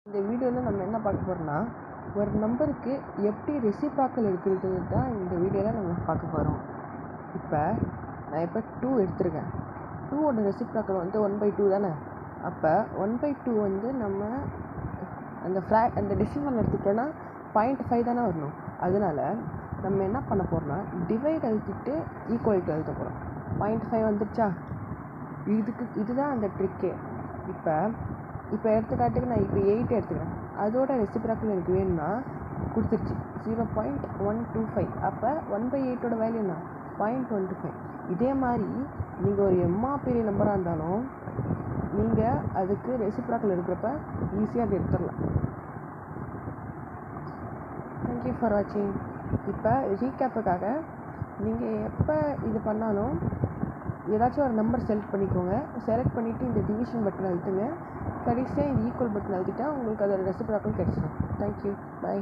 இந்த வீடியோவில் நம்ம என்ன பார்க்க போகிறோம்னா, ஒரு நம்பருக்கு எப்படி ரெசிப்ராக்கல் இருக்கிறது தான் இந்த வீடியோவில் நம்ம பார்க்க போகிறோம். நான் இப்போ 2 எடுத்திருக்கேன். 2ஓட ரெசிப்ராக்கல் வந்து 1/2 தானே. அப்போ 1/2 வந்து நம்ம அந்த டெசிமல் எடுத்துக்கிட்டோன்னா 0.5 தானே வரணும். அதனால நம்ம என்ன பண்ண போகிறோம்னா, டிவைட் அழுத்திட்டு ஈக்குவல் எழுத போகிறோம். 0.5 வந்துடுச்சா? இதுதான் அந்த ட்ரிக்கே. இப்போ எடுத்துக்காட்டுக்கு நான் இப்போ 8 எடுத்துக்கிறேன். அதோட ரெசிப்ராக்கல் எனக்கு வேணும்னா கொடுத்துருச்சு 0.125. அப்போ 1/8ஓட வேல்யூ என்ன? 0.125. இதே மாதிரி நீங்கள் ஒரு பெரிய நம்பராக இருந்தாலும் நீங்கள் அதுக்கு ரெசிப்ராக்கல் எடுக்கிறப்ப ஈஸியாக அது எடுத்துடலாம். தேங்க்யூ ஃபார் வாட்சிங். இப்போ ரீகேப்புக்காக நீங்கள் எப்போ இது பண்ணாலும் ஏதாச்சும் ஒரு நம்பர் செலக்ட் பண்ணிக்கோங்க. செலக்ட் பண்ணிவிட்டு இந்த டிவிஷன் பட்டன் அழுத்துங்க. கடைசியாக இந்த ஈக்குவல் பட்டன் அழுத்திட்டா உங்களுக்கு அதோட ரெசிப்ராக்கல் கிடச்சிடும். Thank you, by.